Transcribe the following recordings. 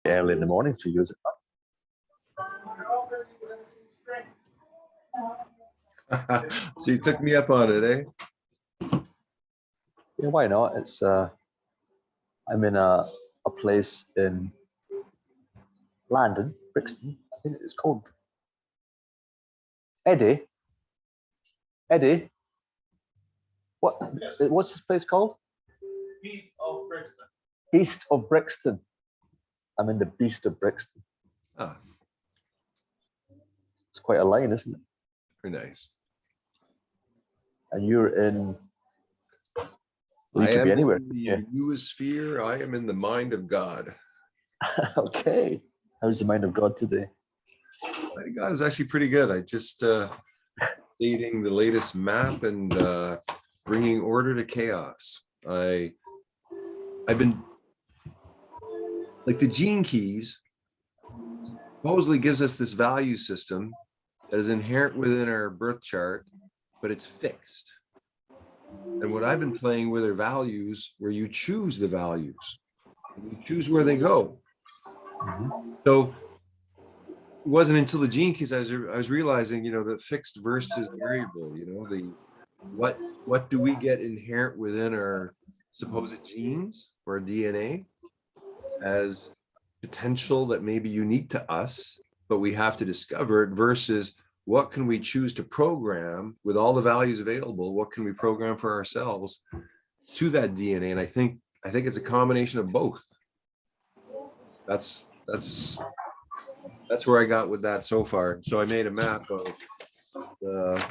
early in the morning for you, is it not? So you took me up on it, eh? Yeah, why not? It's I'm in a place in Landon, Brixton. I think it's called Eddie. What's this place called? East of Brixton. East of Brixton. I'm in the Beast of Brixton. Ah, it's quite a line, isn't it? very nice. And you're in. Well, I you could am be anywhere. in the Yeah. noosphere. I am in the mind of God. Okay. How's the mind of God today? Mind of God is actually pretty good. I just dating the latest map and bringing order to chaos. I've been like the gene keys supposedly gives us this value system that is inherent within our birth chart, but it's fixed. And what I've been playing with are values where you choose the values, and you choose where they go. So it wasn't until the gene keys I was realizing, you know, the fixed versus variable, you know, the what do we get inherent within our supposed genes or DNA as potential that may be unique to us, but we have to discover it, versus what can we choose to program with all the values available? What can we program for ourselves to that DNA? And I think it's a combination of both. That's where I got with that so far. So I made a map of the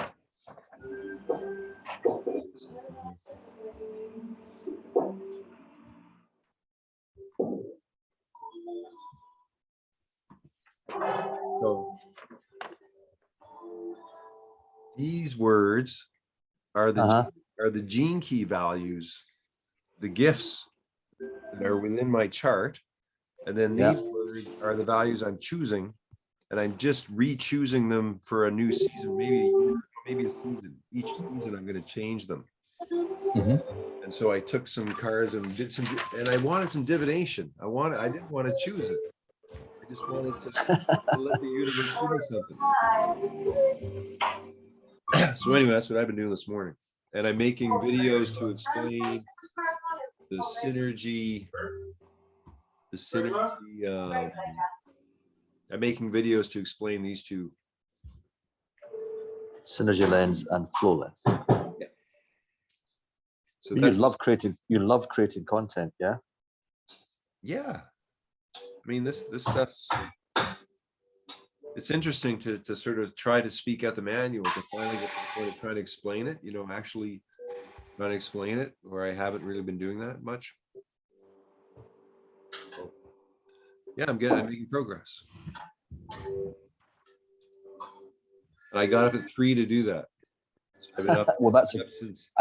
so these words are the gene key values, the gifts that are within my chart. And then these words are the values I'm choosing, and I'm just re-choosing them for a new season, maybe a season. Each season I'm going to change them. And so I took some cards and did some, and I wanted some divination. I didn't want to choose it. I just wanted to let the universe give me something. So anyway, that's what I've been doing this morning. And I'm making videos to explain the synergy. I'm making videos to explain these two. Synergy lens and flow lens. Yeah. So you love creating content, yeah? Yeah. I mean, this stuff's, it's interesting to sort of try to speak out the manual to finally get to the point of trying to explain it, you know, actually trying to explain it, where I haven't really been doing that much. So, yeah, I'm making progress. And I got up at 3 to do that. So I've been up, well, that's since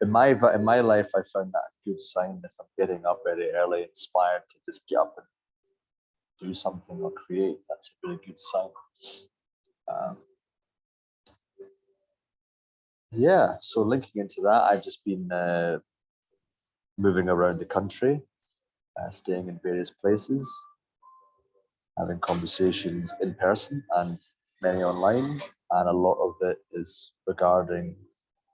in my life, I found that a good sign if I'm getting up very early, inspired to just get up and do something or create. That's a really good sign. Yeah, so linking into that, I've just been moving around the country, staying in various places, having conversations in person and many online, and a lot of it is regarding,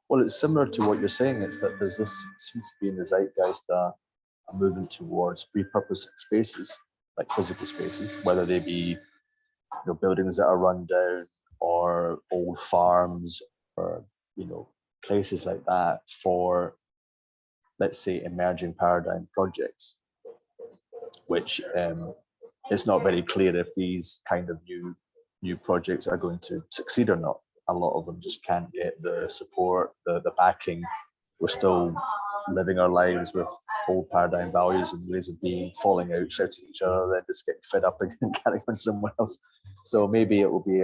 well, it's similar to what you're saying. It's that there's this, seems to be in the zeitgeist, a movement towards repurposing spaces, like physical spaces, whether they be, you know, buildings that are run down or old farms or, you know, places like that for, let's say, emerging paradigm projects, which it's not very clear if these kind of new projects are going to succeed or not. A lot of them just can't get the support, the backing. We're still living our lives with old paradigm values and ways of being, falling out, shouting at each other, then just getting fed up and carrying on somewhere else. So maybe it will be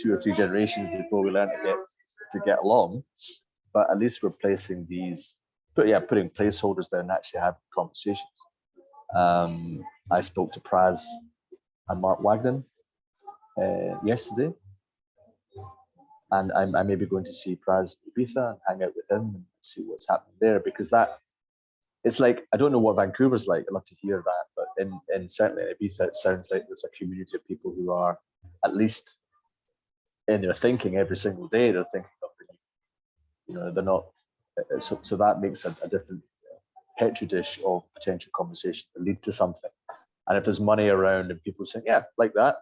2 or 3 generations before we learn to get along. But at least we're placing these, putting placeholders there and actually having conversations. I spoke to Praz and Mark Wagner yesterday, and I may be going to see Praz Ibiza and hang out with him and see what's happening there, because that it's like, I don't know what Vancouver's like. I'd love to hear that, but in certainly in Ibiza, it sounds like there's a community of people who are at least in their thinking every single day. They're thinking of the, you know, they're not. So that makes a different petri dish of potential conversation that lead to something. And if there's money around and people saying, yeah, like that,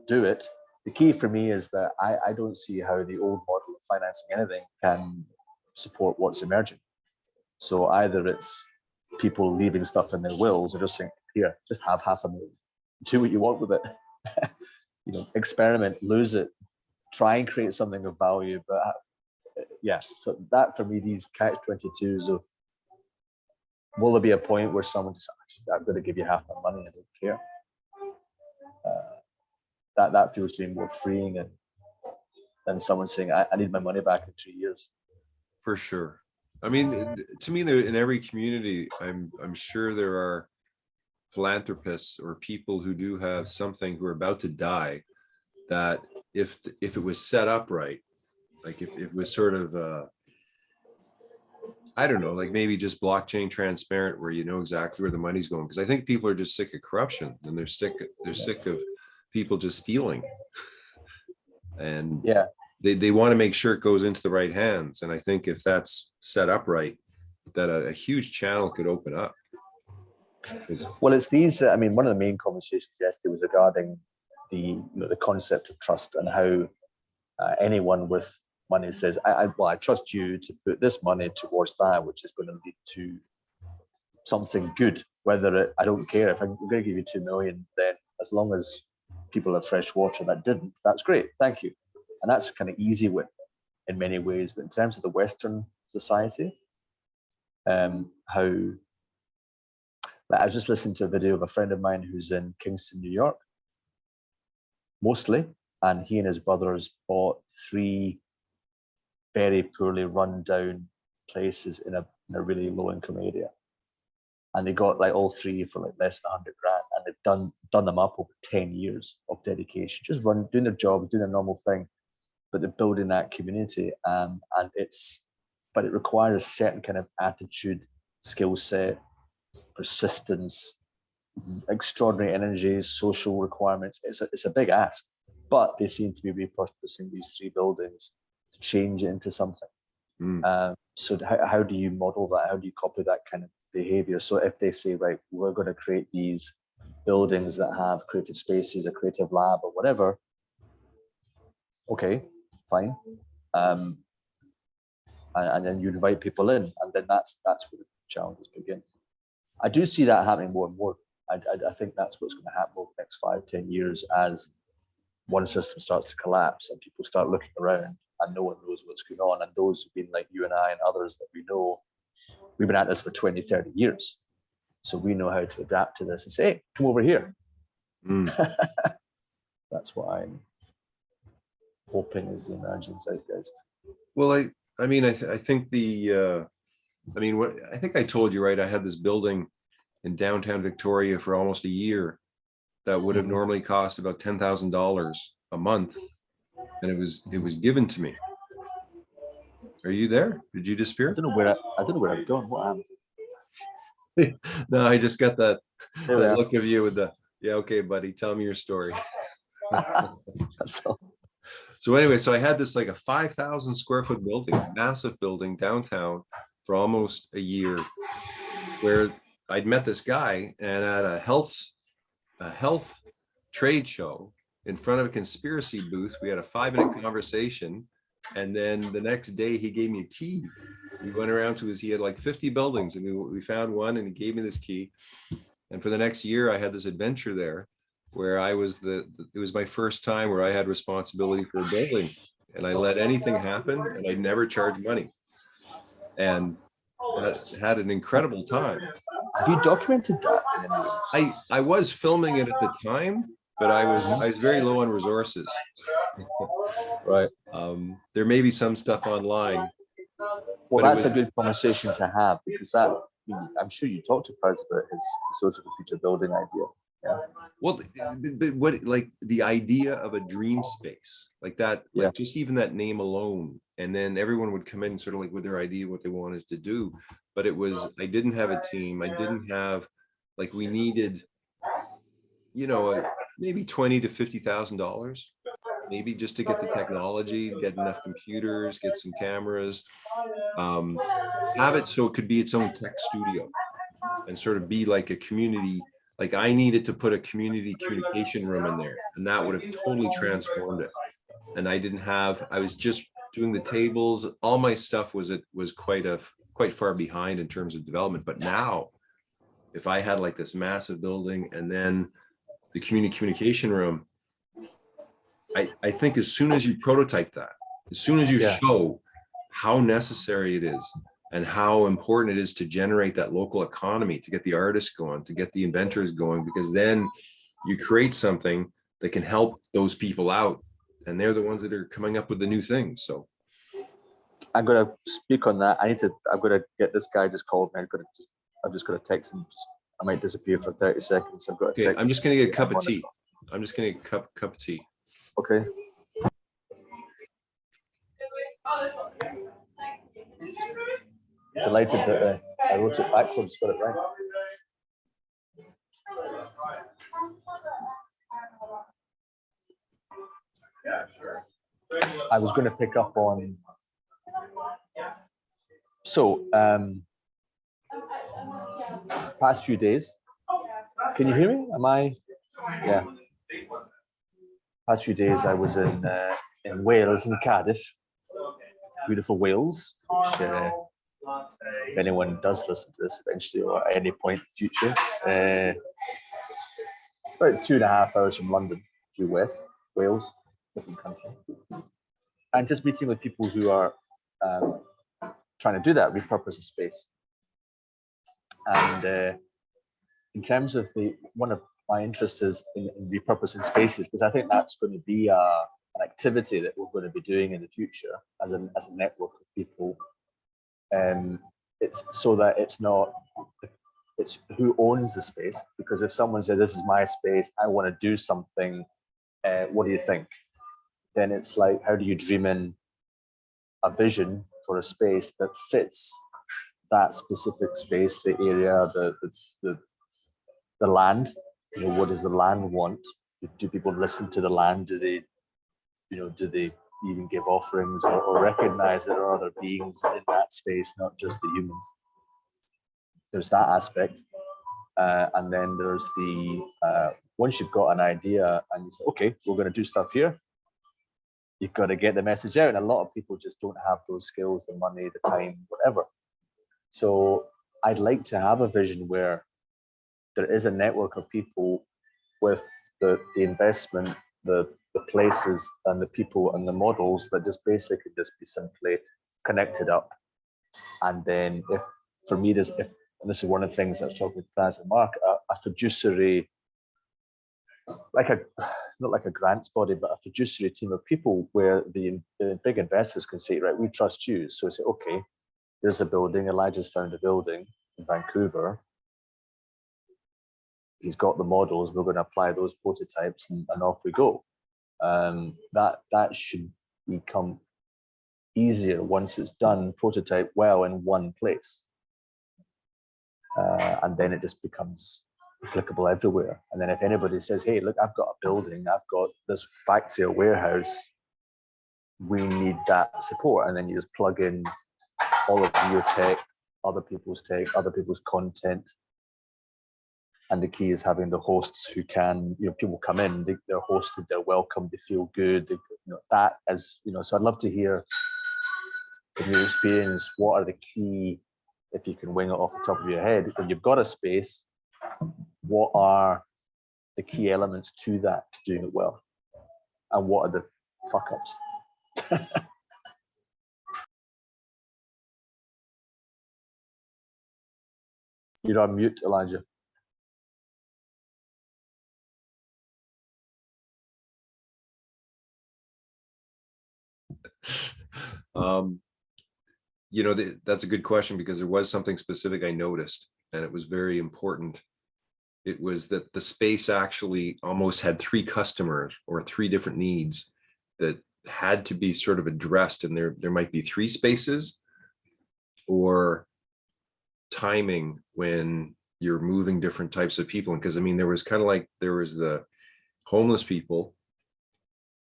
do it. The key for me is that I don't see how the old model of financing anything can support what's emerging. So either it's people leaving stuff in their wills or just saying, here, just have $500,000, do what you want with it. You know, experiment, lose it, try and create something of value. But yeah, so that for me, these catch-22s of, will there be a point where someone just, I'm going to give you half my money, I don't care. That feels to me more freeing than someone saying, I need my money back in 3 years. For sure. I mean, to me, in every community, I'm sure there are philanthropists or people who do have something who are about to die, that if it was set up right, like if it was sort of I don't know, like maybe just blockchain transparent, where you know exactly where the money's going. Because I think people are just sick of corruption, and they're sick of people just stealing. And yeah, they want to make sure it goes into the right hands. And I think if that's set up right, that a huge channel could open up. Well, it's these. I mean, one of the main conversations yesterday was regarding the concept of trust and how anyone with money says, I trust you to put this money towards that, which is going to lead to something good. Whether I don't care if I'm going to give you 2 million, then as long as people have fresh water, that's great. Thank you. And that's kind of easy win in many ways. But in terms of the Western society, how I was just listening to a video of a friend of mine who's in Kingston, New York, mostly, and he and his brothers bought 3 very poorly run down places in a really low income area. And they got like all 3 for like less than 100 grand, and they've done them up over 10 years of dedication, just doing their job, doing their normal thing, but they're building that community. And but it requires a certain kind of attitude, skill set, persistence, extraordinary energy, social requirements. It's a big ask, but they seem to be repurposing these 3 buildings to change it into something. So how do you model that? How do you copy that kind of behavior? So if they say, right, we're going to create these buildings that have creative spaces, a creative lab or whatever, okay, fine. And then you invite people in, and then that's where the challenges begin. I do see that happening more and more. I think that's what's going to happen over the next 5-10 years, as one system starts to collapse and people start looking around and no one knows what's going on. And those who've been like you and I and others that we know, we've been at this for 20-30 years. So we know how to adapt to this and say, hey, come over here. That's what I'm hoping is the emerging zeitgeist. Well, I mean, I think I think I told you, right, I had this building in downtown Victoria for almost a year that would have normally cost about $10,000 a month, and it was given to me. Are you there? Did you disappear? I don't know where I've gone. What happened? No, I just got that look of you with the, yeah, okay, buddy, tell me your story. That's all. So anyway, so I had this like a 5,000 square foot building, massive building downtown for almost a year, where I'd met this guy, and at a health trade show in front of a conspiracy booth, we had a 5-minute conversation. And then the next day he gave me a key. We went around to he had like 50 buildings, and we found one, and he gave me this key. And for the next year I had this adventure there where it was my first time where I had responsibility for a building, and I let anything happen, and I never charged money. And I had an incredible time. Have you documented that? I was filming it at the time, but I was very low on resources. Right. There may be some stuff online. Well, that's a good conversation to have, because I'm sure you talked to Paz about his social future building idea. Yeah. Well, but what, like the idea of a dream space like that, like just even that name alone, and then everyone would come in sort of like with their idea what they wanted to do. but it was, I didn't have a team. I didn't have, like, we needed, you know, maybe $20,000 to $50,000, maybe just to get the technology, get enough computers, get some cameras, have it so it could be its own tech studio and sort of be like a community. Like, I needed to put a community communication room in there, and that would have totally transformed it. And I didn't have, I was just doing the tables. All my stuff was quite far behind in terms of development. But now, if I had like this massive building and then the community communication room, I think as soon as you prototype that, as soon as you show how necessary it is and how important it is to generate that local economy, to get the artists going, to get the inventors going, because then you create something that can help those people out, and they're the ones that are coming up with the new things. So I'm gonna speak on that. I'm gonna get this guy just called me. I'm just gonna text him. I might disappear for 30 seconds. I've got to text. I'm just gonna get a cup of tea. I'm just gonna get a cup of tea. Okay. Delighted that I wrote it backwards, got it right. Yeah, sure. I was going to pick up on. So, past few days. Can you hear me? Am I? Yeah. Past few days, I was in Wales, in Cardiff, beautiful Wales. Which, if anyone does listen to this eventually or at any point in the future, it's about 2.5 hours from London, due west, Wales, different country. And just meeting with people who are trying to do that, repurpose a space. And in terms of one of my interests is in repurposing spaces, because I think that's going to be an activity that we're going to be doing in the future as a network of people. It's so that it's who owns the space, because if someone said, this is my space, I want to do something, what do you think? Then it's like, how do you dream in a vision for a space that fits that specific space, the area, the land? You know, what does the land want? Do people listen to the land? Do they even give offerings or recognize that there are other beings in that space, not just the humans? There's that aspect. And then there's the, once you've got an idea and you say, okay, we're going to do stuff here, you've got to get the message out. And a lot of people just don't have those skills, the money, the time, whatever. So I'd like to have a vision where there is a network of people with the investment, the places and the people and the models that just basically just be simply connected up. And then if this is one of the things I was talking with Praz and Mark, a fiduciary, not like a grants body, but a fiduciary team of people where the big investors can say, right, we trust you. So say, okay, there's a building, Elijah's found a building in Vancouver. He's got the models, we're going to apply those prototypes and off we go. That should become easier once it's done, prototype well in one place. And then it just becomes applicable everywhere. And then if anybody says, hey, look, I've got a building, I've got this factory or warehouse, we need that support. And then you just plug in all of your tech, other people's content. And the key is having the hosts who can, people come in, they're hosted, they're welcome, they feel good. That as, so I'd love to hear from your experience, what are the key, if you can wing it off the top of your head, when you've got a space, what are the key elements to that, to doing it well? And what are the fuck ups? You're on mute, Elijah. That's a good question, because there was something specific I noticed, and it was very important. It was that the space actually almost had 3 customers or 3 different needs that had to be sort of addressed. And there might be 3 spaces, or timing when you're moving different types of people. Because I mean, there was kind of like, there was the homeless people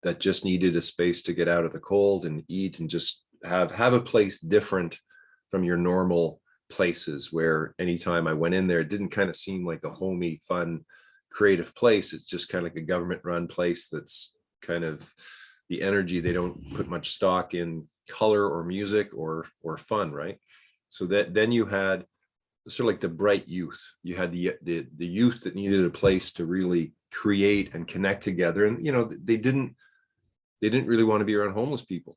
that just needed a space to get out of the cold and eat and just have a place different from your normal places, where anytime I went in there, it didn't kind of seem like a homey, fun, creative place. It's just kind of like a government run place that's kind of the energy, they don't put much stock in color or music or fun, right? So that then you had sort of like the bright youth. You had the youth that needed a place to really create and connect together. And you know, they didn't really want to be around homeless people.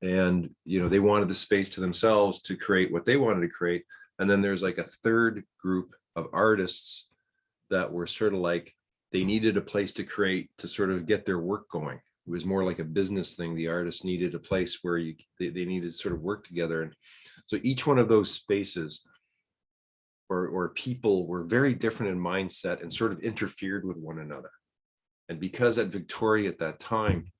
And you know, they wanted the space to themselves to create what they wanted to create. And then there's like a third group of artists that were sort of like, they needed a place to create, to sort of get their work going. It was more like a business thing. The artists needed a place where they needed to sort of work together. And so each one of those spaces or people were very different in mindset and sort of interfered with one another. And because at Victoria at that time,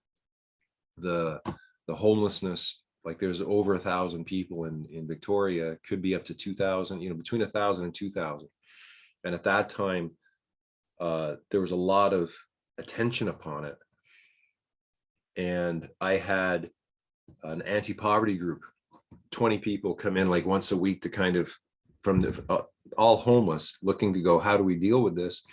the homelessness, like there's over 1,000 people in Victoria, could be up to 2,000, you know, between 1,000 and 2,000. And at that time, there was a lot of attention upon it. And I had an anti-poverty group, 20 people come in like once a week to kind of, from the all homeless, looking to go, how do we deal with this?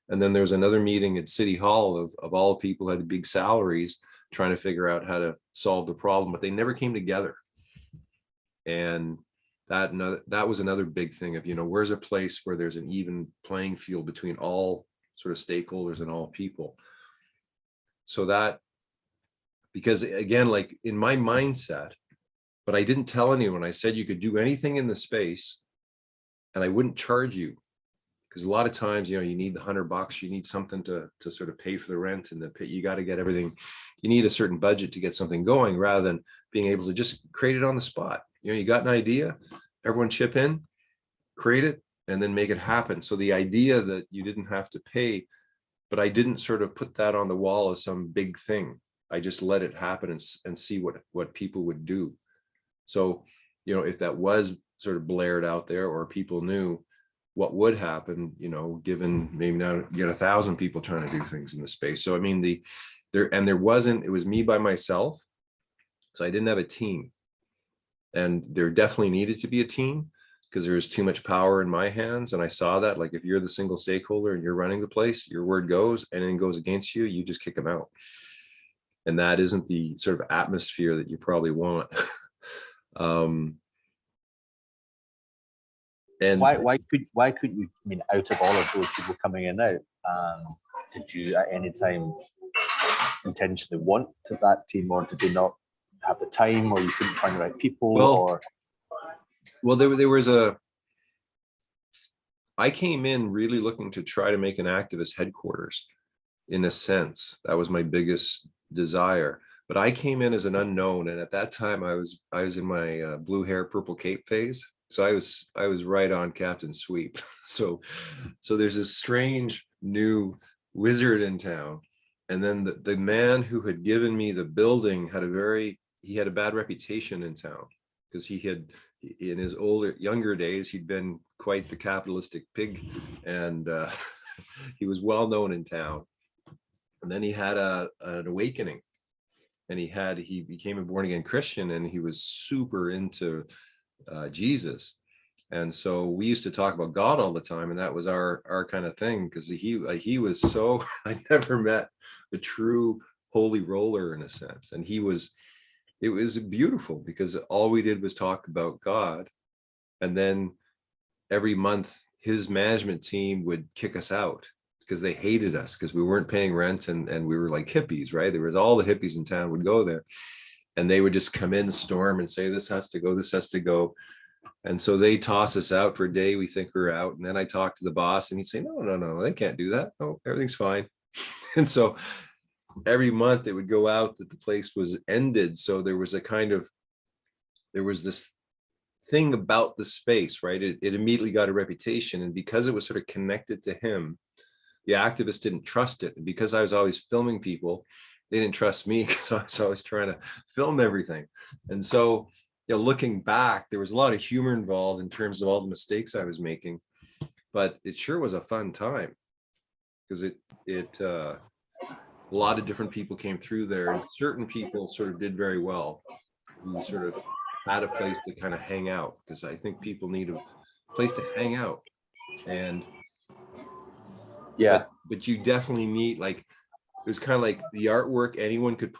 And then there's another meeting at City Hall of all people who had big salaries, trying to figure out how to solve the problem, but they never came together. And that was another big thing of, you know, where's a place where there's an even playing field between all sort of stakeholders and all people. So that, because again, like in my mindset, but I didn't tell anyone, I said you could do anything in the space and I wouldn't charge you. Because a lot of times, you know, you need the $100, you need something to sort of pay for the rent and you got to get everything. You need a certain budget to get something going, rather than being able to just create it on the spot. You know, you got an idea, everyone chip in, create it, and then make it happen. So the idea that you didn't have to pay, but I didn't sort of put that on the wall as some big thing. I just let it happen and see what people would do. So, you know, if that was sort of blared out there, or people knew what would happen, you know, given maybe now you get 1,000 people trying to do things in the space. So I mean, it was me by myself. So I didn't have a team, and there definitely needed to be a team because there was too much power in my hands. And I saw that, like, if you're the single stakeholder and you're running the place, your word goes, and then goes against you, you just kick them out. And that isn't the sort of atmosphere that you probably want. And why couldn't you, I mean, out of all of those people coming in and out, did you at any time intentionally want that team, or did they not have the time, or you couldn't find the right people? Well, I came in really looking to try to make an activist headquarters. In a sense, that was my biggest desire. But I came in as an unknown, and at that time I was in my blue hair, purple cape phase. So I was right on Captain Sweep. So there's this strange new wizard in town, and then the man who had given me the building had a bad reputation in town, because he had, in his younger days, he'd been quite the capitalistic pig, and he was well known in town. And then he had an awakening, and he became a born again Christian, and he was super into Jesus. And so we used to talk about God all the time, and that was our kind of thing, because he was so I never met the true holy roller in a sense. And it was beautiful, because all we did was talk about God. And then every month his management team would kick us out because they hated us, because we weren't paying rent, and we were like hippies, right? There was all the hippies in town would go there, and they would just come in, storm, and say, this has to go, this has to go. And so they toss us out for a day. We think we're out. And then I talked to the boss, and he'd say, no, they can't do that. No, everything's fine. And so every month it would go out that the place was ended. So there was this thing about the space, right? It immediately got a reputation. And because it was sort of connected to him, the activists didn't trust it. And because I was always filming people, they didn't trust me, because I was always trying to film everything. And so looking back, there was a lot of humor involved in terms of all the mistakes I was making, but it sure was a fun time because a lot of different people came through there, and certain people sort of did very well who sort of had a place to kind of hang out, because I think people need a place to hang out. And Yeah. but you definitely need, like, it was kind of like the artwork anyone could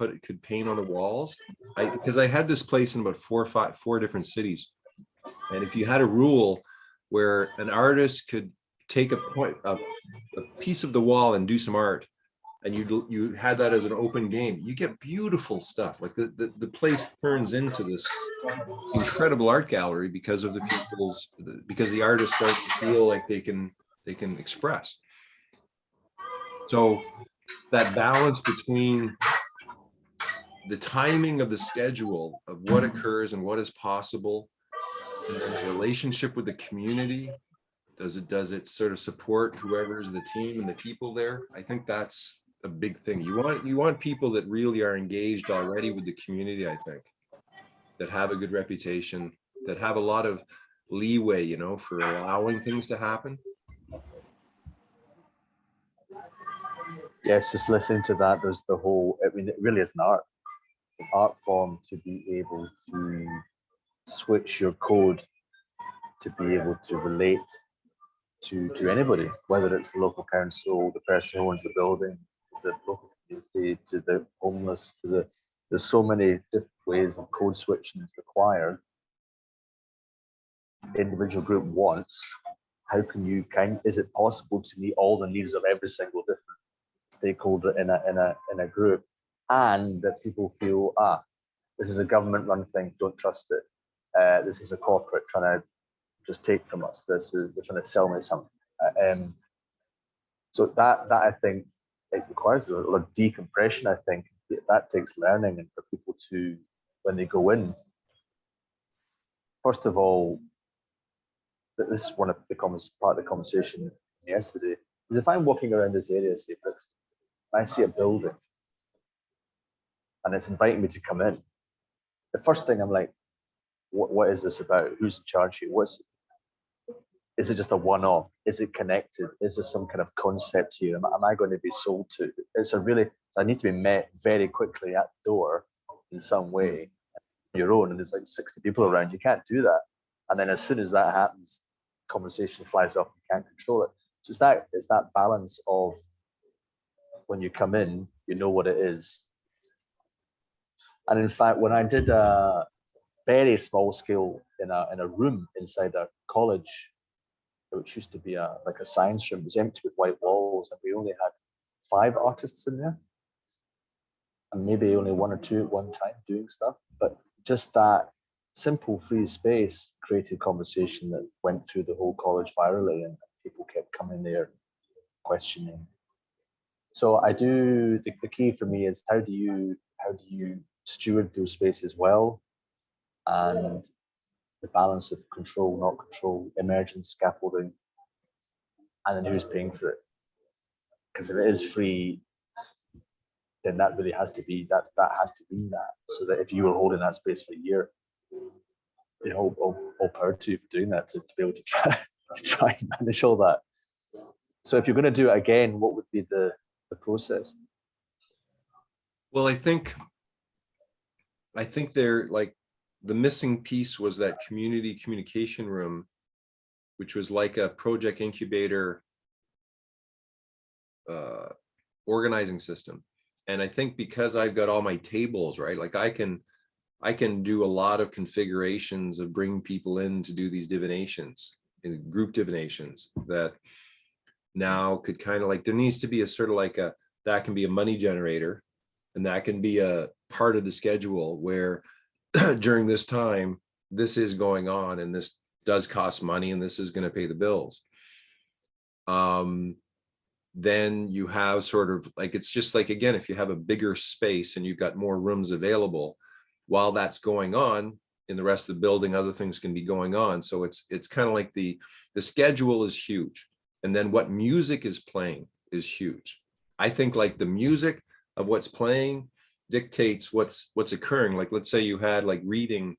paint on the walls. Because I had this place in about four different cities, and if you had a rule where an artist could take a piece of the wall and do some art, and you had that as an open game, you get beautiful stuff. Like the place turns into this incredible art gallery because of because the artists start to feel like they can express. So that balance between the timing of the schedule of what occurs and what is possible, and then the relationship with the community, does it sort of support whoever is the team and the people there? I think that's a big thing. You want people that really are engaged already with the community, I think, that have a good reputation, that have a lot of leeway, you know, for allowing things to happen. Yes, just listening to that, there's the whole, I mean, it really is an art form to be able to switch your code to be able to relate to anybody, whether it's the local council, the person who owns the building, the local community, to the homeless, there's so many different ways of code switching is required. Individual group wants, how can you is it possible to meet all the needs of every single different stakeholder in a group, and that people feel, this is a government run thing, don't trust it. This is a corporate trying to just take from us. They're trying to sell me something. So that I think it requires a lot of decompression. I think that takes learning, and for people to, when they go in, first of all, this is one of the part of the conversation yesterday, is if I'm walking around this area, say, I see a building and it's inviting me to come in, the first thing I'm like, what is this about? Who's in charge here? Is it just a one-off? Is it connected? Is there some kind of concept here? Am I going to be sold to? I need to be met very quickly at the door in some way, on your own, and there's like 60 people around. You can't do that. And then as soon as that happens, conversation flies off, you can't control it. So it's that balance of, when you come in, you know what it is. And in fact, when I did a very small scale in a room inside a college, which used to be like a science room, it was empty with white walls, and we only had 5 artists in there, and maybe only 1 or 2 at one time doing stuff. But just that simple free space created conversation that went through the whole college virally, and people kept coming there questioning. So the key for me is how do you steward those spaces well, and the balance of control, not control, emergence, scaffolding, and then who's paying for it. Because if it is free, then that really has to be that, so that if you were holding that space for a year, all power to you for doing that, to be able to try and manage all that. So if you're going to do it again, what would be the process? Well, I think they're like, the missing piece was that community communication room, which was like a project incubator organizing system. And I think because I've got all my tables, right, like I can do a lot of configurations of bringing people in to do these divinations, in group divinations, that now could kind of like, there needs to be a sort of like that can be a money generator, and that can be a part of the schedule where during this time, this is going on, and this does cost money, and this is going to pay the bills. Then you have sort of like, it's just like, again, if you have a bigger space and you've got more rooms available, while that's going on in the rest of the building, other things can be going on. So it's kind of like the schedule is huge. And then what music is playing is huge. I think like the music of what's playing dictates what's occurring. Like, let's say you had like reading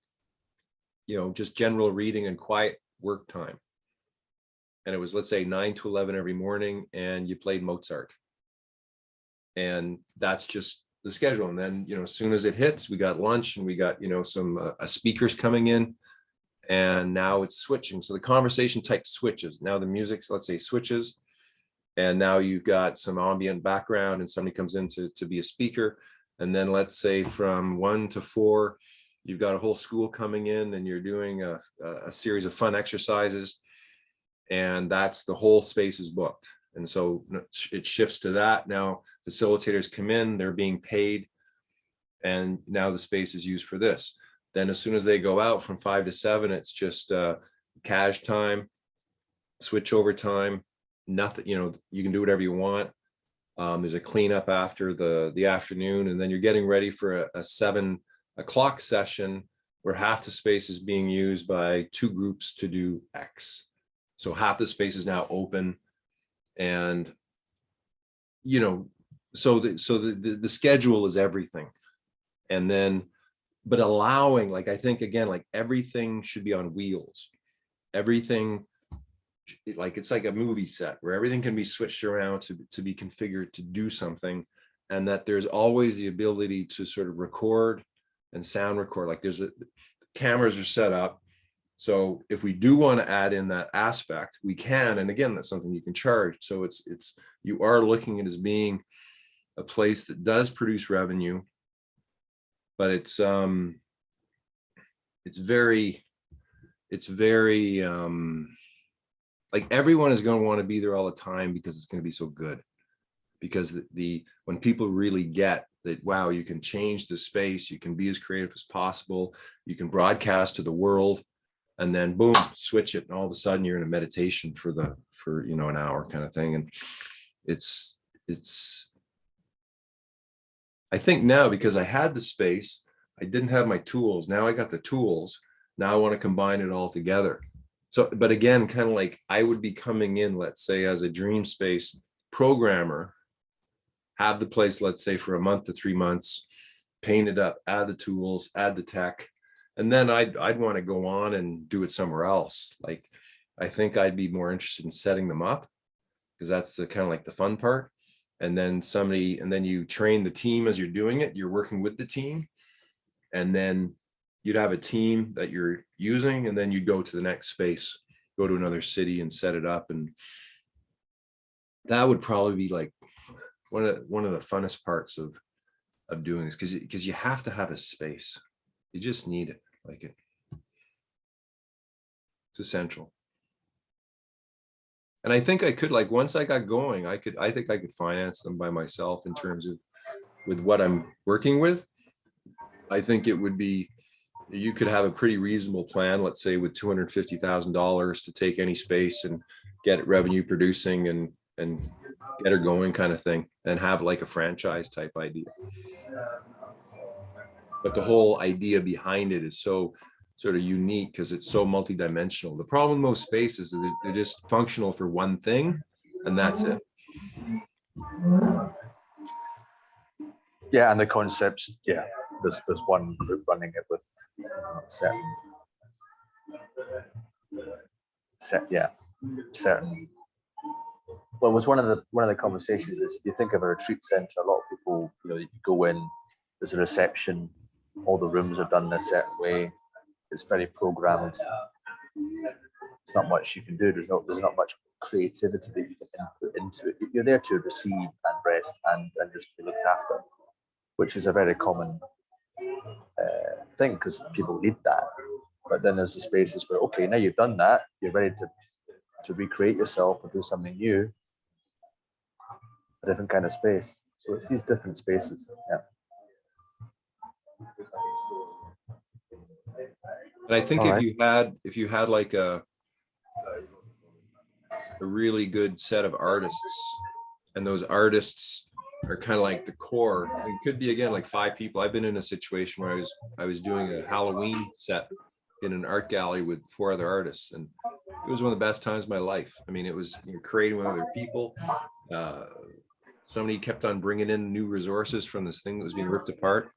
just general reading and quiet work time. And it was, let's say 9 to 11 every morning, and you played Mozart. And that's just the schedule. And then, as soon as it hits, we got lunch and we got, some speakers coming in, and now it's switching. So the conversation type switches. Now the music, let's say, switches. And now you've got some ambient background and somebody comes in to be a speaker. And then let's say from 1 to 4, you've got a whole school coming in and you're doing a series of fun exercises. And that's the whole space is booked. And so it shifts to that. Now facilitators come in, they're being paid, and now the space is used for this. Then as soon as they go out from 5 to 7, it's just cash time, switch over time, nothing, you can do whatever you want. There's a cleanup after the afternoon, and then you're getting ready for a 7 o'clock session where half the space is being used by 2 groups to do X. So half the space is now open, and so the schedule is everything. And then, but allowing, like, I think again, like everything should be on wheels. Everything, like it's like a movie set where everything can be switched around to be configured to do something, and that there's always the ability to sort of record and sound record. Like cameras are set up. So if we do want to add in that aspect, we can. And again, that's something you can charge. So you are looking at it as being a place that does produce revenue, but it's very like everyone is going to want to be there all the time because it's going to be so good. Because when people really get that, wow, you can change the space, you can be as creative as possible, you can broadcast to the world, and then boom, switch it, and all of a sudden you're in a meditation for an hour kind of thing. And it's I think now, because I had the space, I didn't have my tools. Now I got the tools. Now I want to combine it all together. So, but again, kind of like I would be coming in, let's say, as a Dreamspace programmer, have the place, let's say, for a month to 3 months, paint it up, add the tools, add the tech, and then I'd want to go on and do it somewhere else. Like, I think I'd be more interested in setting them up, because that's the kind of like the fun part. And then you train the team as you're doing it. You're working with the team, and then you'd have a team that you're using, and then you go to the next space, go to another city and set it up. And that would probably be like one of the funnest parts of doing this, because you have to have a space. You just need it. Like it's essential. And I think I could, like, once I got going, I think I could finance them by myself in terms of with what I'm working with. I think it would be, you could have a pretty reasonable plan, let's say with $250,000 to take any space and get it revenue producing and get her going kind of thing, and have like a franchise type idea. But the whole idea behind it is so sort of unique because it's so multidimensional. The problem with most spaces is they're just functional for one thing, and that's it. Yeah, and the concepts, yeah, there's one group running it with certain well, it was one of the conversations is, if you think of a retreat center, a lot of people, you go in, there's a reception, all the rooms are done in a certain way, it's very programmed. There's not much you can do. There's not much creativity that you can input into it. You're there to receive and rest and just be looked after, which is a very common thing, because people need that. But then there's the spaces where, okay, now you've done that, you're ready to recreate yourself or do something new, a different kind of space. So it's these different spaces. Yeah. And I think if you had like a really good set of artists, and those artists are kind of like the core, it could be, again, like 5 people. I've been in a situation where I was doing a Halloween set in an art gallery with 4 other artists, and it was one of the best times of my life. I mean, it was creating with other people. Somebody kept on bringing in new resources from this thing that was being ripped apart.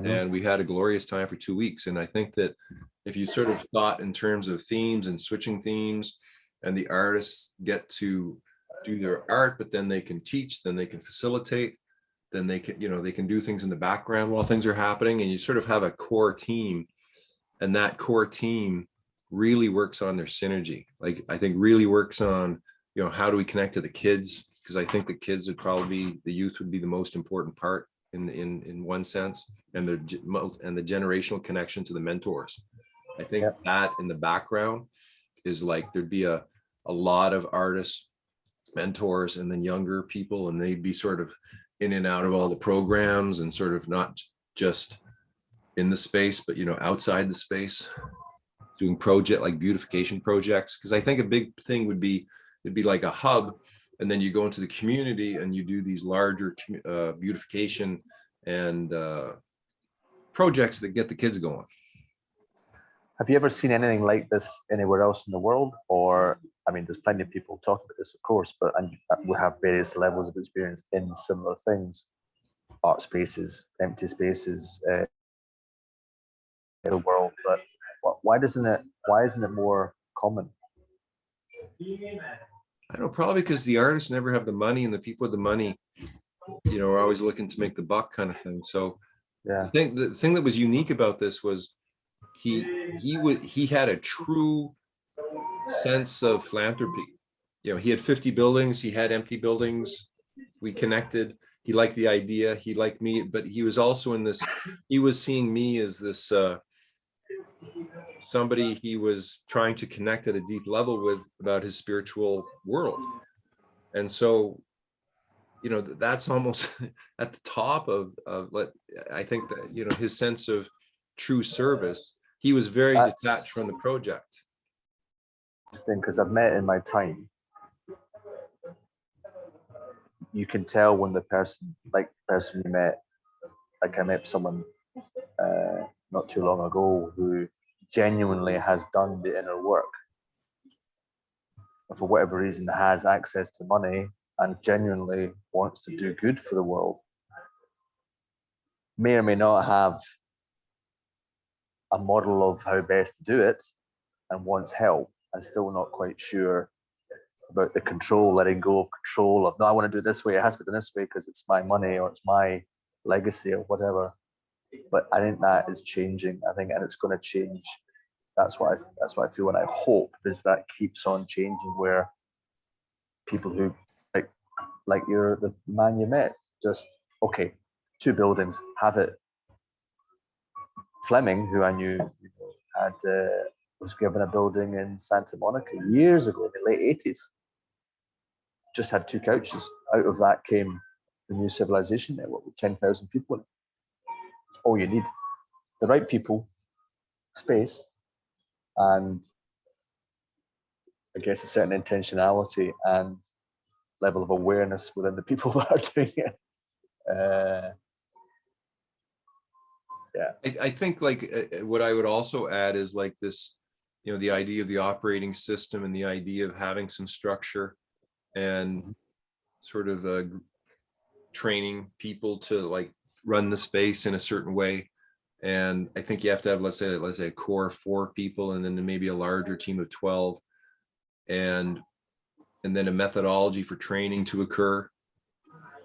and we had a glorious time for 2 weeks. And I think that if you sort of thought in terms of themes and switching themes, and the artists get to do their art, but then they can teach, then they can facilitate, then they can, they can do things in the background while things are happening, and you sort of have a core team, and that core team really works on their synergy. Like, I think really works on, how do we connect to the kids? Because I think the kids would probably be, the youth would be the most important part in one sense, and the generational connection to the mentors. I think that in the background is like, there'd be a lot of artists, mentors, and then younger people, and they'd be sort of in and out of all the programs, and sort of not just in the space, but outside the space, doing beautification projects. Because I think a big thing would be, it'd be like a hub, and then you go into the community and you do these larger beautification and projects that get the kids going. Have you ever seen anything like this anywhere else in the world? Or, I mean, there's plenty of people talking about this, of course, but we have various levels of experience in similar things, art spaces, empty spaces, in the world. But why isn't it more common? I don't know, probably because the artists never have the money, and the people with the money, are always looking to make the buck, kind of thing. So yeah, I think the thing that was unique about this was he had a true sense of philanthropy. He had 50 buildings, he had empty buildings, we connected. He liked the idea, he liked me, but he was also in this, he was seeing me as this somebody he was trying to connect at a deep level with about his spiritual world. And so, that's almost at the top of I think that, his sense of true service. He was very detached from the project. Interesting, because I've met in my time, you can tell when the person you met, like I met someone not too long ago who genuinely has done the inner work, and for whatever reason has access to money and genuinely wants to do good for the world, may or may not have a model of how best to do it and wants help, and still not quite sure about the control, letting go of control of, no, I want to do it this way, it has to be done this way because it's my money or it's my legacy or whatever. But I think that is changing. I think, and it's going to change. That's what I feel, and I hope is that keeps on changing, where people who like you're the man you met, just okay, 2 buildings, have it. Fleming, who I knew had was given a building in Santa Monica years ago in the late 80s. Just had 2 couches. Out of that came the New Civilization Network with 10,000 people in it. It's all you need. The right people, space, and I guess a certain intentionality and level of awareness within the people that are doing it. Yeah. I think what I would also add is like this, the idea of the operating system and the idea of having some structure and sort of training people to run the space in a certain way. And I think you have to have, let's say a core of 4 people, and then maybe a larger team of 12, and then a methodology for training to occur.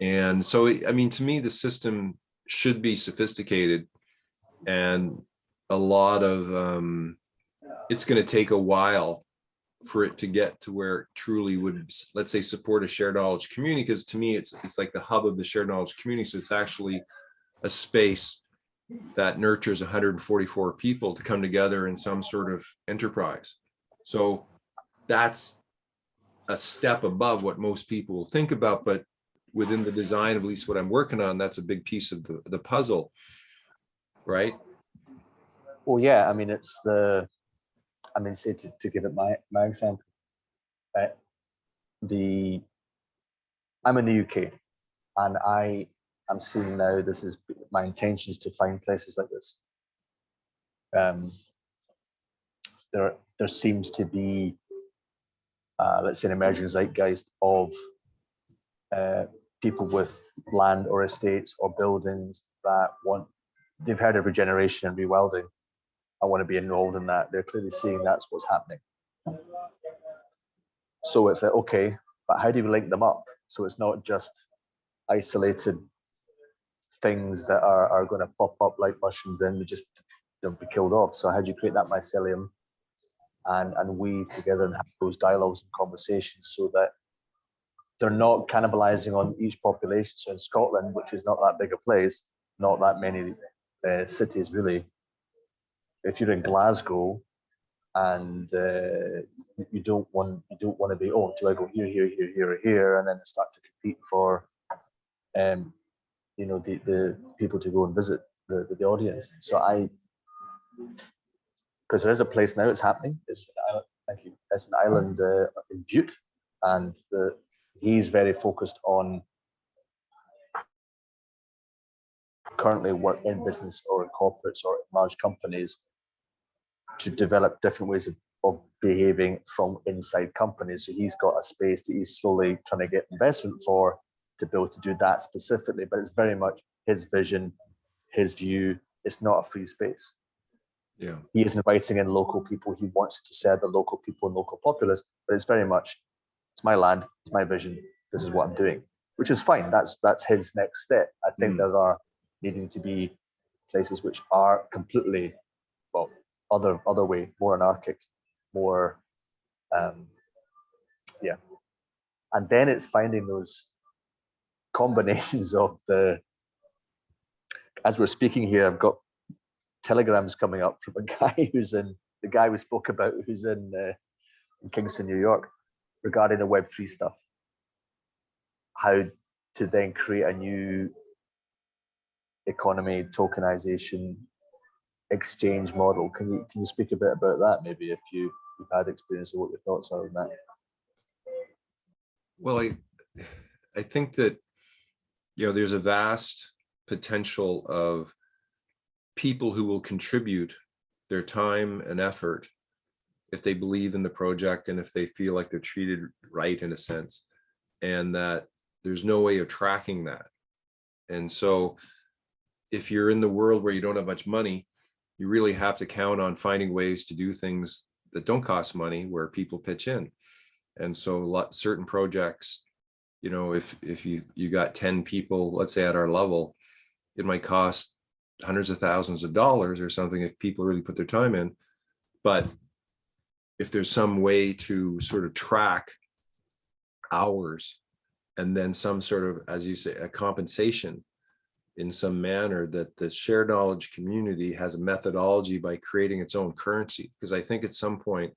And so, I mean, to me, the system should be sophisticated, and a lot of it's going to take a while for it to get to where it truly would, let's say, support a shared knowledge community. Because to me, it's like the hub of the shared knowledge community. So it's actually a space that nurtures 144 people to come together in some sort of enterprise. So that's a step above what most people will think about, but within the design, of at least what I'm working on, that's a big piece of the puzzle, right? Well, yeah, I mean, it's say to give it my example, I'm in the UK, and I'm seeing now, this is my intentions to find places like this. There seems to be, let's say, an emerging zeitgeist of people with land or estates or buildings that want they've heard of regeneration and rewilding. I want to be enrolled in that. They're clearly seeing that's what's happening. So it's like, okay, but how do we link them up? So it's not just isolated things that are going to pop up like mushrooms, then we just don't be killed off. So how do you create that mycelium and weave together and have those dialogues and conversations so that they're not cannibalizing on each population. So in Scotland, which is not that big a place, not that many cities really, if you're in Glasgow and you don't want to be, oh, do I go here, here, here, here, or here, and then start to compete for the people to go and visit the audience. So because there is a place now it's happening. It's an island, thank you. It's an island in Butte, and he's very focused on currently work in business or in corporates or in large companies to develop different ways of behaving from inside companies. So he's got a space that he's slowly trying to get investment for to be able to do that specifically, but it's very much his vision, his view. It's not a free space. Yeah. He is inviting in local people. He wants to serve the local people and local populace, but it's very much, it's my land, it's my vision, this is what I'm doing, which is fine. That's his next step. I think there are needing to be places which are completely, well, other way, more anarchic, more, yeah. And then it's finding those combinations of as we're speaking here, I've got telegrams coming up from a guy the guy we spoke about, who's in Kingston, New York, regarding the Web3 stuff. How to then create a new economy, tokenization, exchange model. Can you speak a bit about that, maybe, if you've had experience, or what your thoughts are on that? Well, I think that, there's a vast potential of people who will contribute their time and effort if they believe in the project and if they feel like they're treated right, in a sense, and that there's no way of tracking that. And so if you're in the world where you don't have much money, you really have to count on finding ways to do things that don't cost money, where people pitch in. And so certain projects, if you got 10 people, let's say at our level, it might cost hundreds of thousands of dollars or something if people really put their time in. But if there's some way to sort of track hours, and then some sort of, as you say, a compensation in some manner, that the shared knowledge community has a methodology by creating its own currency. Because I think at some point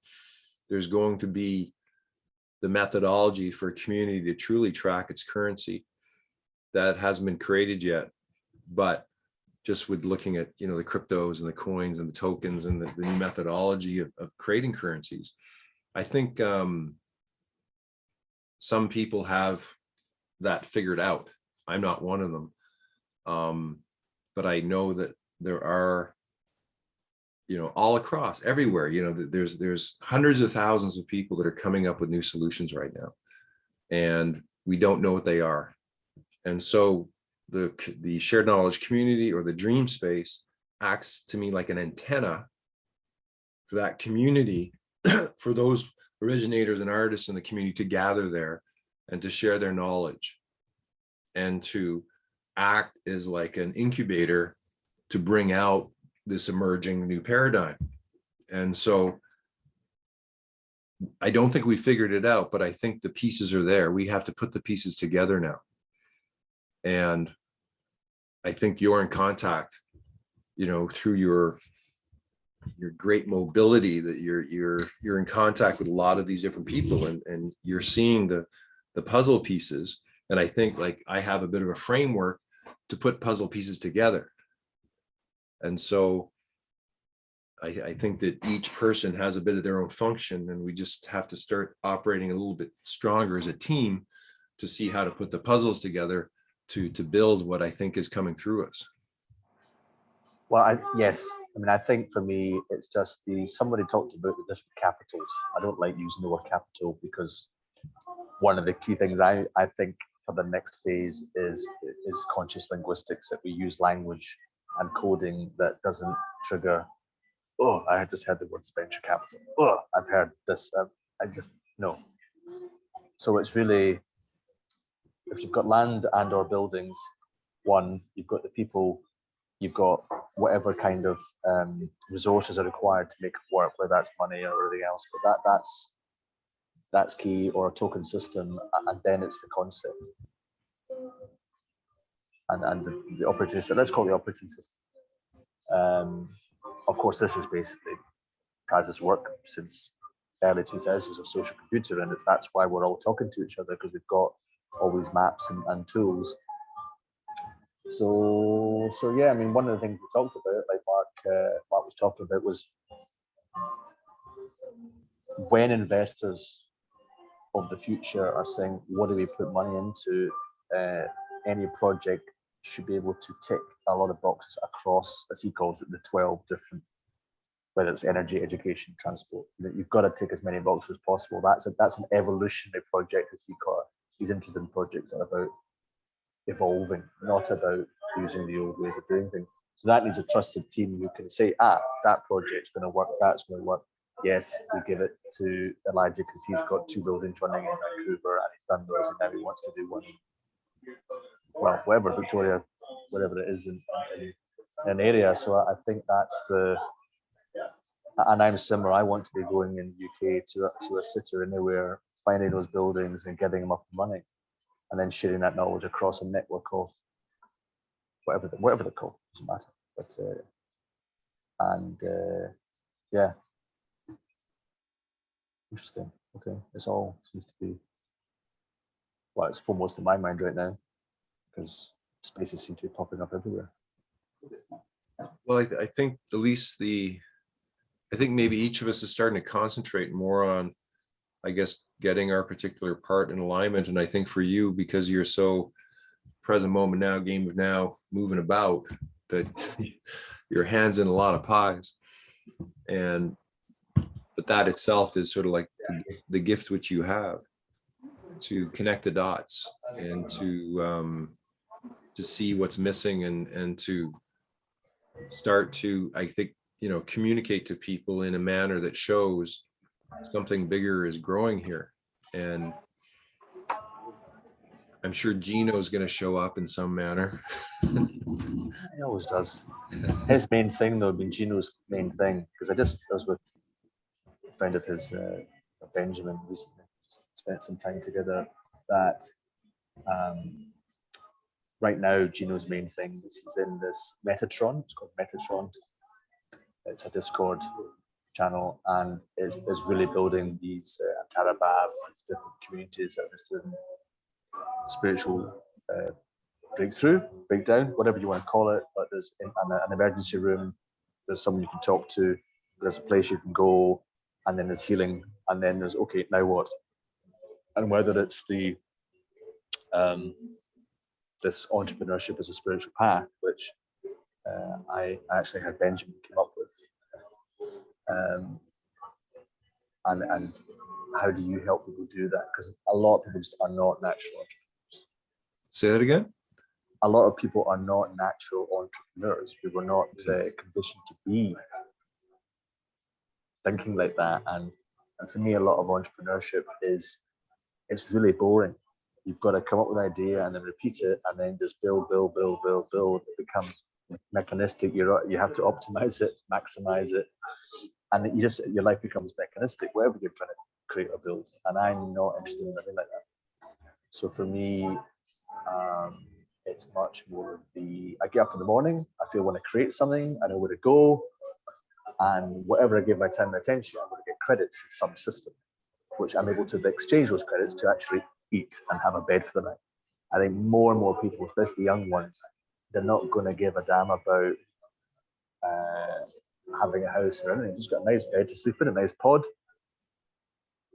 there's going to be the methodology for a community to truly track its currency. That hasn't been created yet, but just with looking at the cryptos and the coins and the tokens and the new methodology of creating currencies, I think some people have that figured out. I'm not one of them, but I know that there are, all across everywhere, there's hundreds of thousands of people that are coming up with new solutions right now, and we don't know what they are. And so the shared knowledge community, or the dream space, acts to me like an antenna for that community, for those originators and artists in the community to gather there and to share their knowledge, and to act as like an incubator to bring out this emerging new paradigm. And so I don't think we figured it out, but I think the pieces are there. We have to put the pieces together now. And I think you're in contact, through your great mobility, that you're in contact with a lot of these different people, and you're seeing the puzzle pieces. And I think, like, I have a bit of a framework to put puzzle pieces together. And so I think that each person has a bit of their own function, and we just have to start operating a little bit stronger as a team to see how to put the puzzles together to build what I think is coming through us. Well, yes. I mean, I think for me, it's just somebody talked about the different capitals. I don't like using the word capital, because one of the key things I think for the next phase is conscious linguistics, that we use language and coding that doesn't trigger, oh, I just heard the word venture capital. Oh, I've heard this. I just, no. So it's really, if you've got land and or buildings, one, you've got the people, you've got whatever kind of resources are required to make it work, whether that's money or everything else. But that's key, or a token system, and then it's the concept and the operating system. Let's call it the operating system. Of course, this is basically has this work since early 2000s of social computer, and that's why we're all talking to each other, because we've got all these maps and tools. So yeah, I mean, one of the things we talked about, like Mark was talking about, was when investors of the future are saying, what do we put money into, any project should be able to tick a lot of boxes across, as he calls it, the 12 different, whether it's energy, education, transport. You've got to tick as many boxes as possible. That's an evolutionary project, as he called it. He's interested in projects that are about evolving, not about using the old ways of doing things. So that needs a trusted team who can say, that project's going to work, that's going to work. Yes, we give it to Elijah because he's got 2 buildings running in Vancouver and he's done those, and now he wants to do one, well, wherever, Victoria, whatever it is in an area. So I think that's and I'm similar. I want to be going in UK to a city or anywhere, finding those buildings and getting them up and running, and then sharing that knowledge across a network of whatever they're called, doesn't matter. But yeah, interesting. Okay, this all seems to be, well, it's foremost in my mind right now because spaces seem to be popping up everywhere. Well, I think at least I think maybe each of us is starting to concentrate more on, I guess, getting our particular part in alignment. And I think for you, because you're so present moment now, game of now, moving about, that your hands in a lot of pies. But that itself is sort of like the gift which you have to connect the dots and to see what's missing and to start to, I think, communicate to people in a manner that shows something bigger is growing here. And I'm sure Gino's going to show up in some manner. He always does. His main thing, though, being Gino's main thing, because I was with a friend of his, Benjamin, recently, spent some time together, that right now Gino's main thing is he's in this Metatron. It's called Metatron. It's a Discord channel, and is really building these Antarabab, these different communities that are interested in spiritual breakdown, whatever you want to call it. But there's an emergency room, there's someone you can talk to, there's a place you can go, and then there's healing, and then there's, okay, now what? And whether it's the this entrepreneurship as a spiritual path, which I actually had Benjamin come up with, and how do you help people do that? Because a lot of people just are not natural entrepreneurs. Say that again? A lot of people are not natural entrepreneurs. We were not conditioned to be thinking like that. And for me, a lot of entrepreneurship it's really boring. You've got to come up with an idea and then repeat it, and then just build. It becomes mechanistic. You have to optimize it, maximize it, and your life becomes mechanistic, wherever you're trying to create or build. And I'm not interested in living like that. So for me, it's much more of I get up in the morning, I feel when I create something, I know where to go, and whatever I give my time and attention, I'm going to get credits in some system, which I'm able to exchange those credits to actually eat and have a bed for the night. I think more and more people, especially young ones, they're not going to give a damn about having a house or anything. Just got a nice bed to sleep in, a nice pod,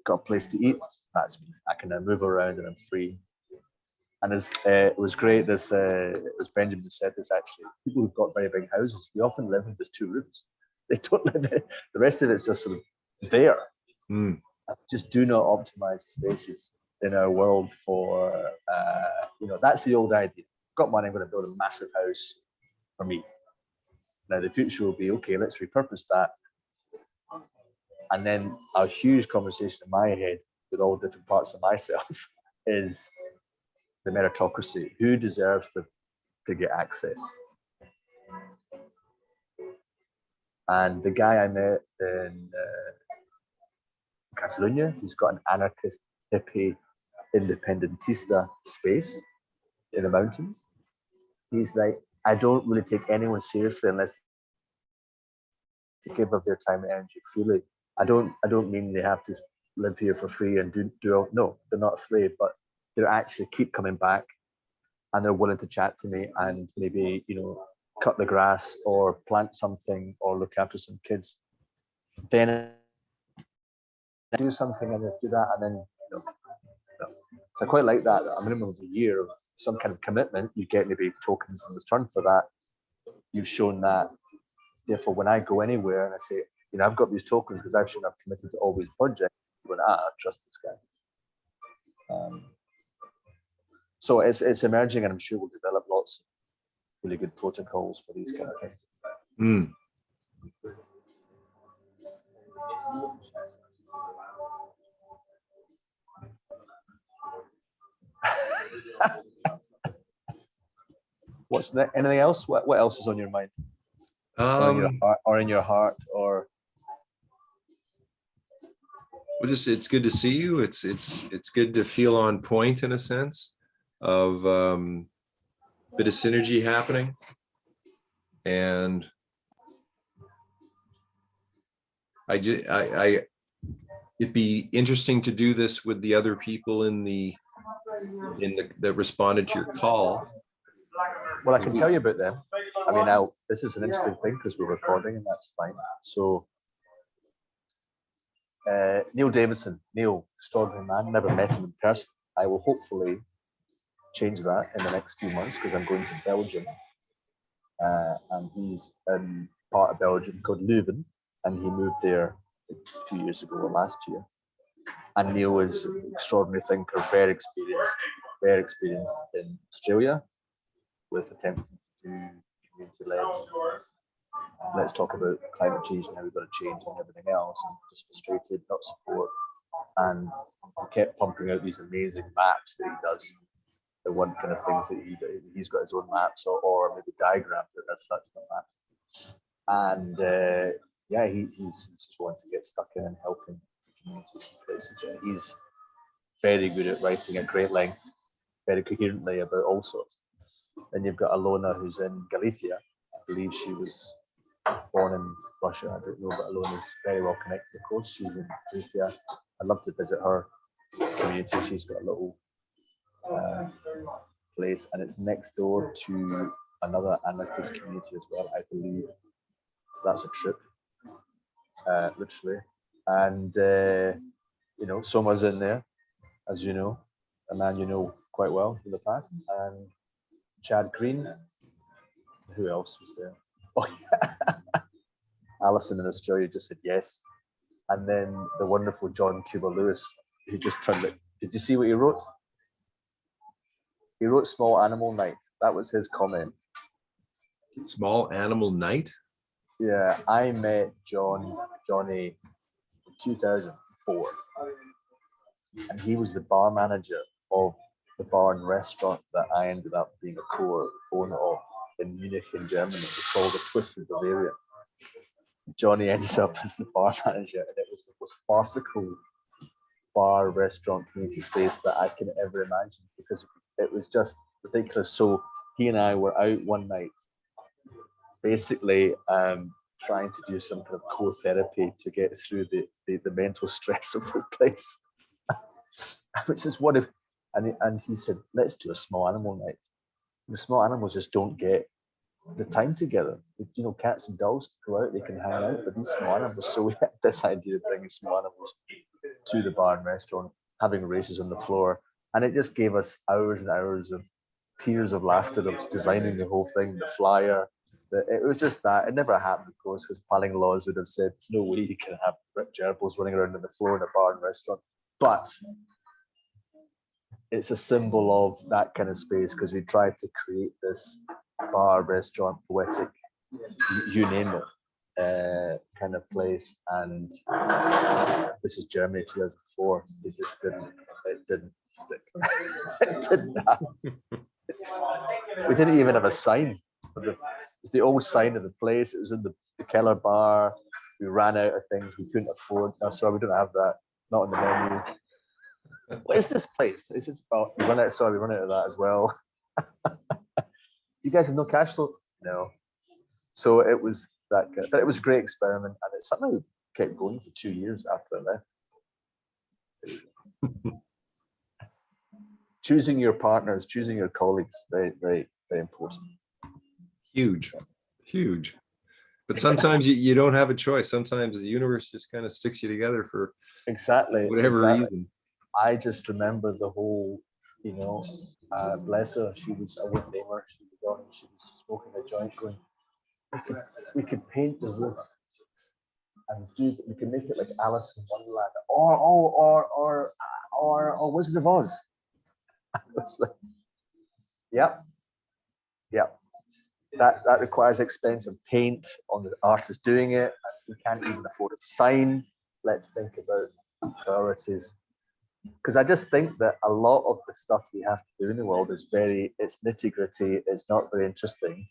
got a place to eat. That's me. I can now move around and I'm free. And it was great. It was Benjamin who said this, actually. People who've got very big houses, they often live in just 2 rooms. They don't live in it. The rest of it's just sort of there. Just do not optimize spaces in our world for, that's the old idea. Got money, I'm going to build a massive house for me. Now the future will be, okay, let's repurpose that. And then a huge conversation in my head with all different parts of myself is the meritocracy. Who deserves to get access? And the guy I met in Catalonia, he's got an anarchist, hippie, independentista space in the mountains. He's like, I don't really take anyone seriously unless they give of their time and energy freely. I don't mean they have to live here for free and do no, they're not a slave, but they're actually keep coming back and they're willing to chat to me and maybe, you know, cut the grass or plant something or look after some kids. Then do something and let's do that, and then no. So I quite like that. A minimum of a year of some kind of commitment. You get maybe tokens in return for that. You've shown that. Therefore, when I go anywhere and I say, you know, I've got these tokens because I've shown I've committed to all these projects, when I trust this guy. So it's emerging, and I'm sure we'll develop lots of really good protocols for these kind of things. Mm. What's that? Anything else? What else is on your mind? Or in your heart, or well, just it's good to see you. It's good to feel on point in a sense of bit of synergy happening, and it'd be interesting to do this with the other people that responded to your call. Well, I can tell you about them. I mean, now this is an interesting thing because we're recording, and that's fine. So, Neil Davison, extraordinary man. Never met him in person. I will hopefully change that in the next few months because I'm going to Belgium, and he's in part of Belgium called Leuven, and he moved there 2 years ago or last year. And Neil is an extraordinary thinker, very experienced in Australia, with attempting to do community-led. Let's talk about climate change and how we've got to change and everything else, and just frustrated, not support. And he kept pumping out these amazing maps that he does. The one kind of things that he's got his own maps or maybe diagrams that as such, not maps. And yeah, he's just wanting to get stuck in and helping communities and places. And he's very good at writing at great length, very coherently about all sorts. Then you've got Alona, who's in Galicia. I believe she was born in Russia. I don't know, but Alona's very well connected, of course. She's in Galicia. I'd love to visit her community. She's got a little place, and it's next door to another anarchist community as well, I believe. So that's a trip, literally. And, you know, Soma's in there, as you know, a man you know quite well from the past. And Chad Green. Who else was there? Oh, yeah. Alison in Australia just said yes. And then the wonderful John Cuba Lewis, who just turned it. Did you see what he wrote? He wrote Small Animal Night. That was his comment. Small Animal Night? Yeah, I met Johnny in 2004. And he was the bar manager of the bar and restaurant that I ended up being a co-owner of in Munich in Germany. It's called the Twisted Bavaria. Johnny ended up as the bar manager, and it was the most farcical bar, restaurant, community space that I can ever imagine, because it was just ridiculous. So he and I were out one night, basically trying to do some kind of co-therapy to get through the mental stress of the place. Which is what if, and he said, let's do a small animal night. The small animals just don't get the time together. You know, cats and dogs can go out, they can hang out, but these small animals. So we had this idea of bringing small animals to the bar and restaurant, having races on the floor, and it just gave us hours and hours of tears of laughter of designing the whole thing, the flyer. It was just that. It never happened, of course, because planning laws would have said, there's no way you can have gerbils running around on the floor in a bar and restaurant. But it's a symbol of that kind of space, because we tried to create this bar, restaurant, poetic you name it, kind of place. And this is Germany 2004. It just didn't stick. It didn't happen. We didn't even have a sign. It's the old sign of the place. It was in the Keller bar. We ran out of things we couldn't afford. No, sorry, we don't have that. Not on the menu. What is this place? It's just, oh, we run out. Sorry, we run out of that as well. You guys have no cash flow? No. So it was that good, but it was a great experiment, and it somehow kept going for 2 years after I left. Choosing your partners, choosing your colleagues, very, very, very important. Huge, huge. But sometimes you don't have a choice. Sometimes the universe just kind of sticks you together for whatever reason. I just remember the whole, bless her, she was, I wouldn't name her, she was on, she was smoking a joint going, we could paint the roof and we can make it like Alice in Wonderland or Wizard of Oz. I was like, yep. That requires expensive paint on the artist doing it. We can't even afford a sign. Let's think about priorities. Because I just think that a lot of the stuff we have to do in the world is it's nitty gritty. It's not very interesting.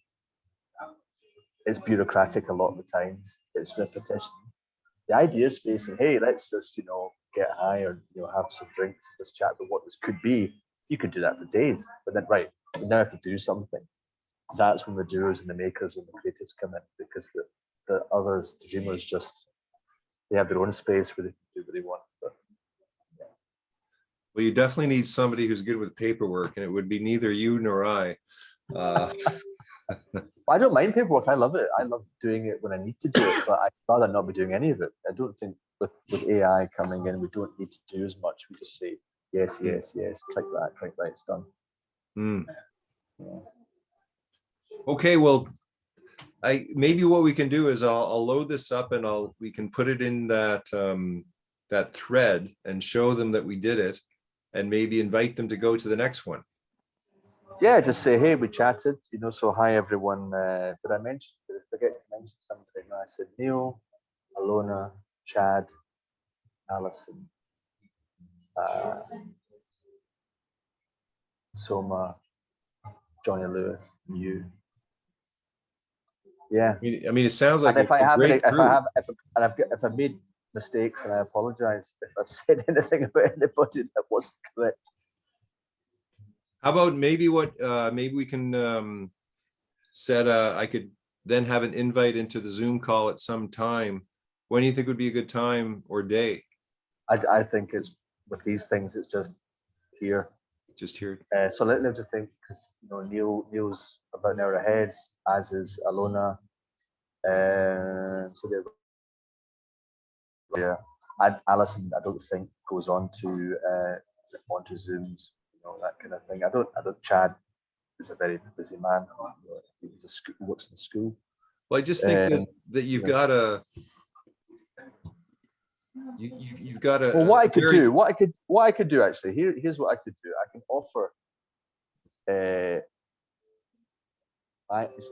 It's bureaucratic a lot of the times. It's repetition. The idea is basically, hey, let's just, get high or, have some drinks, let's chat about what this could be. You could do that for days, but then, right, we now have to do something. That's when the doers and the makers and the creatives come in, because the others, the dreamers, they have their own space where they can do what they want. But, yeah. Well, you definitely need somebody who's good with paperwork, and it would be neither you nor I. I don't mind paperwork. I love it. I love doing it when I need to do it, but I'd rather not be doing any of it. I don't think with AI coming in, we don't need to do as much. We just say, yes, yes, yes, click that, it's done. Yeah. Okay, well, maybe what we can do is I'll load this up and we can put it in that that thread and show them that we did it, and maybe invite them to go to the next one. Yeah, just say, hey, we chatted, so hi everyone. Did I forget to mention something? I said Neil, Alona, Chad, Alison, Soma, Johnny Lewis, you. Yeah. I mean, it sounds like if I've made mistakes, and I apologize if I've said anything about anybody that wasn't correct. How about maybe maybe we can set I could then have an invite into the Zoom call at some time. When do you think would be a good time or day? I think it's with these things, it's just here. Just here. So let me just think, because Neil's about an hour ahead, as is Alona. So Alison, I don't think goes on to onto Zooms, that kind of thing. I don't. Chad is a very busy man. He's works in the school. Well, I just think that you've got a. You've got a. Well, what I could do actually. Here's what I could do. I can offer.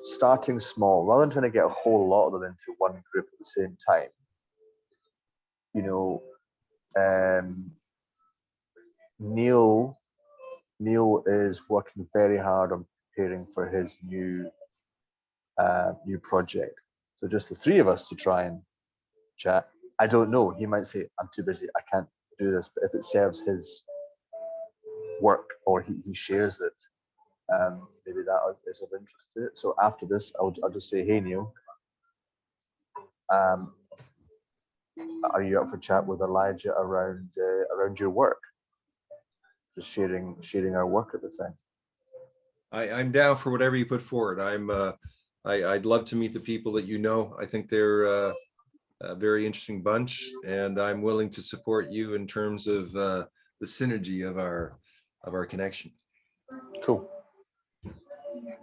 Starting small, rather than trying to get a whole lot of them into one group at the same time. Neil is working very hard on preparing for his new project. So just the three of us to try and chat. I don't know. He might say, I'm too busy, I can't do this. But if it serves his work or he shares it, maybe that is of interest to it. So after this, I'll just say, hey, Neil, are you up for chat with Elijah around your work? Just sharing our work at the time. I'm down for whatever you put forward. I'd love to meet the people that I think they're a very interesting bunch, and I'm willing to support you in terms of the synergy of our connection. Cool.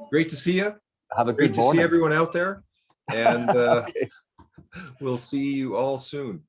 Great to see you. Have a good Great to morning. see everyone out there, and Okay. we'll see you all soon.